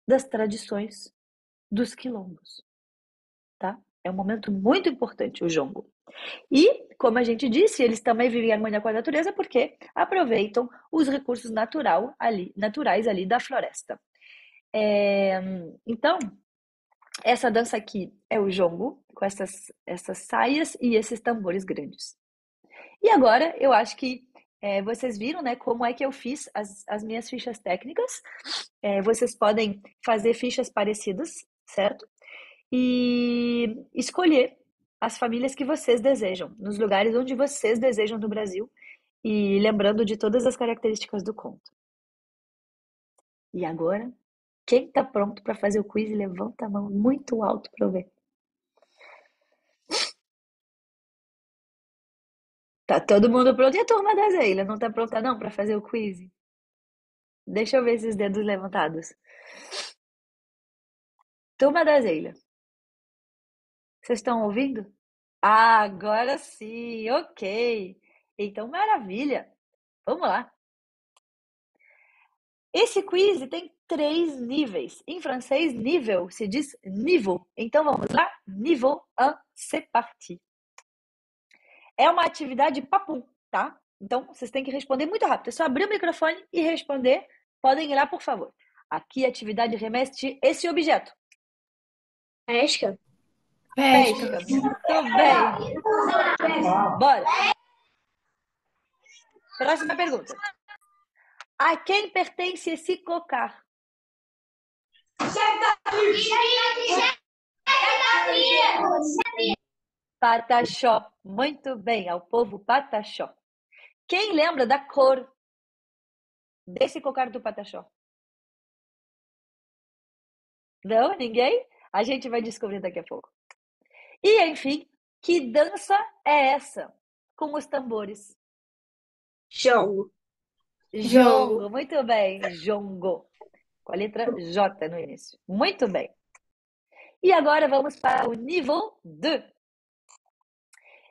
das tradições dos quilombos, tá? É um momento muito importante o jongo. E, como a gente disse, eles também vivem em harmonia com a natureza porque aproveitam os recursos naturais ali da floresta. Então, essa dança aqui é o jongo, com essas saias e esses tambores grandes. E agora, eu acho que vocês viram, né, como é que eu fiz as minhas fichas técnicas. Vocês podem fazer fichas parecidas, certo? E escolher as famílias que vocês desejam, nos lugares onde vocês desejam no Brasil, e lembrando de todas as características do conto. E agora, quem está pronto para fazer o quiz, levanta a mão muito alto para eu ver. Tá todo mundo pronto? E a turma da Zeila? Não tá pronta não para fazer o quiz? Deixa eu ver esses dedos levantados. Turma da Zeila, vocês estão ouvindo? Ah, agora sim, ok. Então, maravilha. Vamos lá. Esse quiz tem 3 níveis. Em francês, nível se diz niveau. Então vamos lá? Niveau 1, c'est parti. É uma atividade papum, tá? Então vocês têm que responder muito rápido. É só abrir o microfone e responder. Podem ir lá, por favor. Aqui a atividade remete esse objeto. Pesca? Pesca. Muito bem. Bora. Próxima pergunta. A quem pertence esse cocar? Pataxó. Muito bem, ao povo Pataxó. Quem lembra da cor desse cocar do Pataxó? Não? Ninguém? A gente vai descobrir daqui a pouco. E, enfim, que dança é essa com os tambores? Jongo. Jongo. Muito bem, jongo. Com a letra J no início. Muito bem. E agora vamos para o nível 2.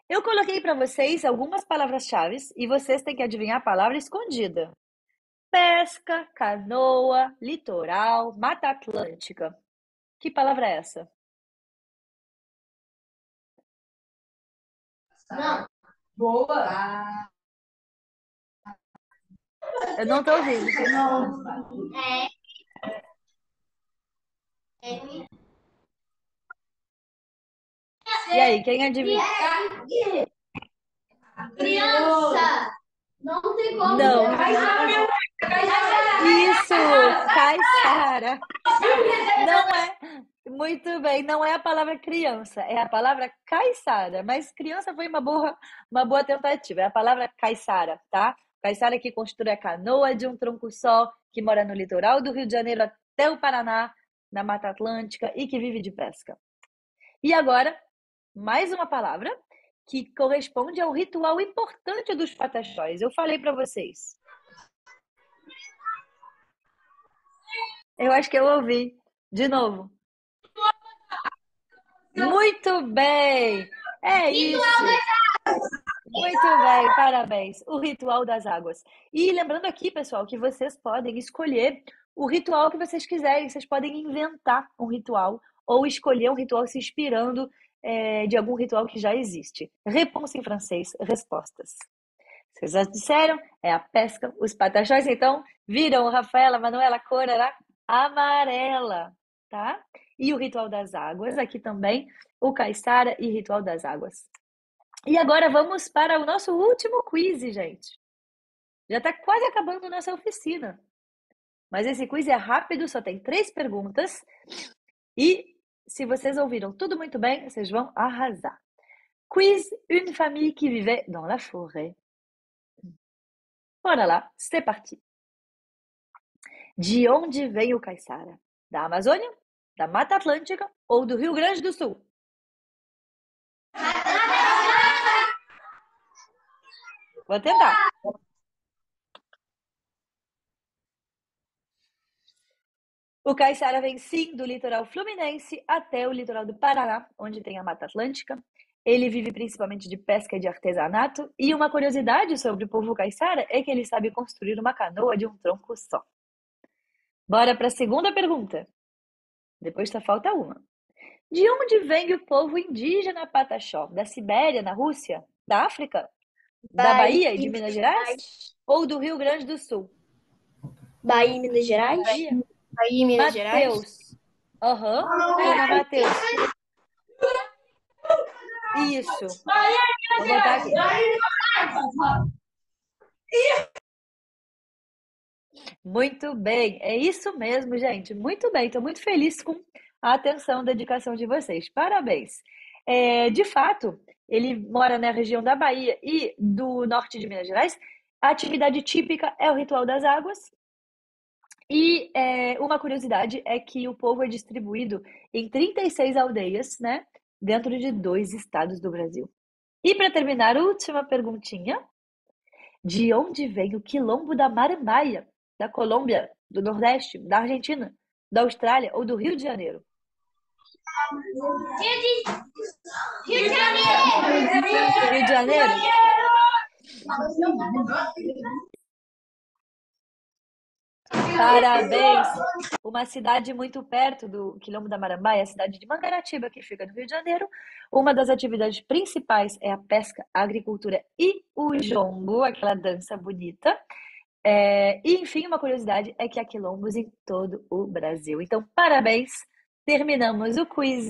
Eu coloquei para vocês algumas palavras-chave e vocês têm que adivinhar a palavra escondida. Pesca, canoa, litoral, Mata Atlântica. Que palavra é essa? Não. Boa. Eu não estou ouvindo. E aí, quem adivinha? Criança. Não tem como. Não. Isso, caiçara. Não é. Muito bem, não é a palavra criança, é a palavra caiçara. Mas criança foi uma boa tentativa. É a palavra caiçara, tá? Caiçara que constrói a canoa de um tronco só, que mora no litoral do Rio de Janeiro até o Paraná, na Mata Atlântica e que vive de pesca. E agora, mais uma palavra que corresponde ao ritual importante dos pataxós. Eu falei para vocês. Eu acho que eu ouvi. De novo. Muito bem! É isso! Muito bem, parabéns! O ritual das águas. E lembrando aqui, pessoal, que vocês podem escolher o ritual que vocês quiserem. Vocês podem inventar um ritual ou escolher um ritual se inspirando de algum ritual que já existe. Réponse em francês, respostas. Vocês já disseram? É a pesca, os pataxós, então, viram, Rafaela, Manuela, a cor era amarela, tá? E o ritual das águas, aqui também, o caiçara e ritual das águas. E agora vamos para o nosso último quiz, gente. Já está quase acabando nossa oficina. Mas esse quiz é rápido, só tem 3 perguntas. E se vocês ouviram tudo muito bem, vocês vão arrasar. Quiz Une famille qui vivait dans la forêt. Bora lá, c'est parti. De onde vem o caiçara? Da Amazônia, da Mata Atlântica ou do Rio Grande do Sul? Vou tentar. O caiçara vem sim do litoral fluminense até o litoral do Paraná, onde tem a Mata Atlântica. Ele vive principalmente de pesca e de artesanato. E uma curiosidade sobre o povo caiçara é que ele sabe construir uma canoa de um tronco só. Bora para a segunda pergunta. Depois só falta uma. De onde vem o povo indígena Pataxó? Da Sibéria, na Rússia? Da África? Da Bahia e de Minas Gerais? Ou do Rio Grande do Sul? Bahia e Minas Gerais? Bahia? Aí, Minas Gerais. Mateus. Aham. Toma, Mateus. Isso. Vou botar aqui. Muito bem. É isso mesmo, gente. Muito bem. Estou muito feliz com a atenção e dedicação de vocês. Parabéns. De fato, ele mora na região da Bahia e do norte de Minas Gerais. A atividade típica é o ritual das águas. E uma curiosidade é que o povo é distribuído em 36 aldeias, né? Dentro de 2 estados do Brasil. E para terminar, última perguntinha. De onde vem o quilombo da Marambaia? Da Colômbia, do Nordeste, da Argentina, da Austrália ou do Rio de Janeiro? Rio de Janeiro! Rio de Janeiro? Parabéns! Uma cidade muito perto do Quilombo da Marambaia, a cidade de Mangaratiba, que fica no Rio de Janeiro. Uma das atividades principais é a pesca, a agricultura e o jongo, aquela dança bonita. E, enfim, uma curiosidade é que há quilombos em todo o Brasil. Então, parabéns! Terminamos o quiz.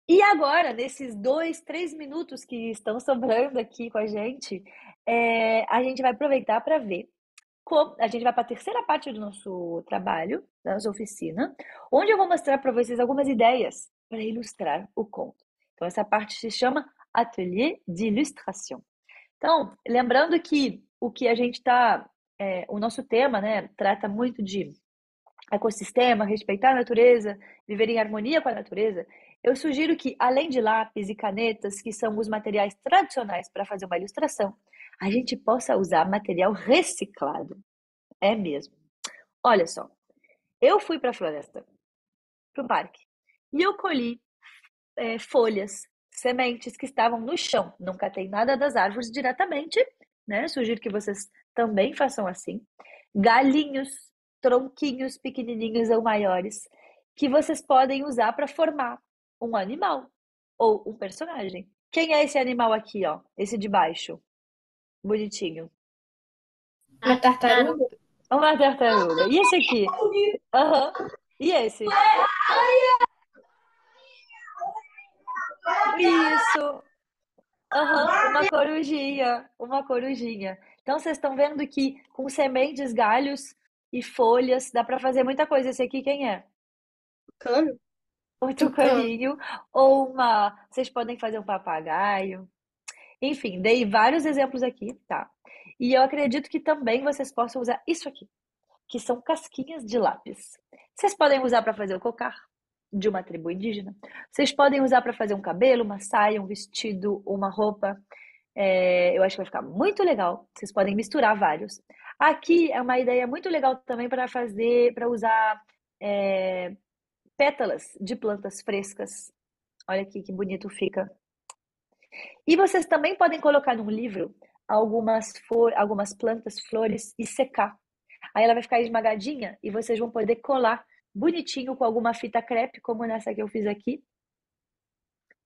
E agora, nesses 2, 3 minutos que estão sobrando aqui com a gente vai aproveitar para ver como a gente vai para a terceira parte do nosso trabalho, da nossa oficina, onde eu vou mostrar para vocês algumas ideias para ilustrar o conto. Então, essa parte se chama Atelier d'Illustration. Então, lembrando que o que a gente está, o nosso tema, né, trata muito de ecossistema, respeitar a natureza, viver em harmonia com a natureza. Eu sugiro que, além de lápis e canetas, que são os materiais tradicionais para fazer uma ilustração, a gente possa usar material reciclado. É mesmo. Olha só, eu fui para a floresta, para o parque, e eu colhi folhas, sementes que estavam no chão. Não catei nada das árvores diretamente, né? Sugiro que vocês também façam assim. Galinhos, tronquinhos pequenininhos ou maiores, que vocês podem usar para formar um animal ou um personagem. Quem é esse animal aqui, ó? Esse de baixo. Bonitinho. Uma tartaruga. Uma tartaruga. E esse aqui? Aham. E esse? Isso. Aham, uma corujinha. Uma corujinha. Então, vocês estão vendo que com sementes, galhos e folhas dá para fazer muita coisa. Esse aqui quem é? Cano? Um tucaninho ou uma. Vocês podem fazer um papagaio. Enfim, dei vários exemplos aqui, tá? E eu acredito que também vocês possam usar isso aqui, que são casquinhas de lápis. Vocês podem usar para fazer o cocar de uma tribo indígena. Vocês podem usar para fazer um cabelo, uma saia, um vestido, uma roupa. Eu acho que vai ficar muito legal. Vocês podem misturar vários. Aqui é uma ideia muito legal também para usar pétalas de plantas frescas. Olha aqui que bonito fica. E vocês também podem colocar num livro algumas plantas, flores e secar. Aí ela vai ficar esmagadinha e vocês vão poder colar bonitinho com alguma fita crepe, como nessa que eu fiz aqui.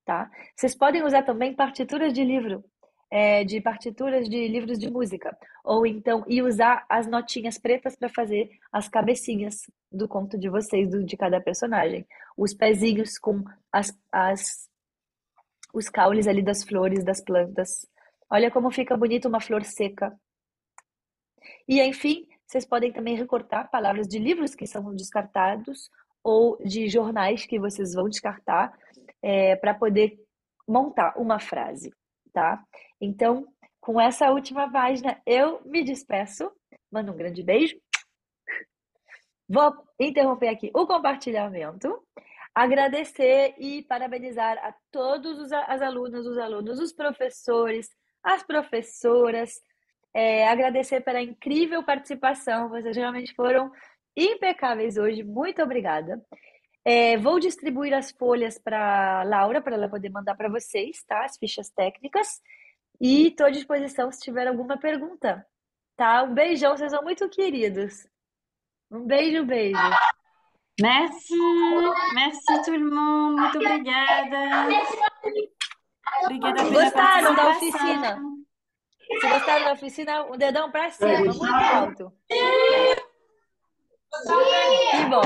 Tá? Vocês podem usar também partituras de livro, de partituras de livros de música. Ou então, usar as notinhas pretas para fazer as cabecinhas do conto de vocês, de cada personagem. Os pezinhos com os caules ali das flores, das plantas. Olha como fica bonito uma flor seca. E, enfim, vocês podem também recortar palavras de livros que são descartados ou de jornais que vocês vão descartar para poder montar uma frase, tá? Então, com essa última página, eu me despeço. Mando um grande beijo. Vou interromper aqui o compartilhamento. Agradecer e parabenizar a todos as alunas, os alunos, os professores, as professoras, agradecer pela incrível participação. Vocês realmente foram impecáveis hoje. Muito obrigada. Vou distribuir as folhas para Laura, para ela poder mandar para vocês, tá? As fichas técnicas. E estou à disposição se tiver alguma pergunta, tá? Um beijão, vocês são muito queridos. Um beijo, beijo. Merci, merci tout le monde, muito obrigada. Obrigada pela Gostaram da participação. oficina? Se gostaram da oficina, um dedão para cima, muito alto. Que bom.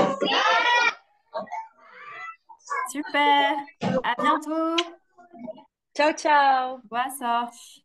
Super, à bientôt. Tchau, tchau. Boa sorte.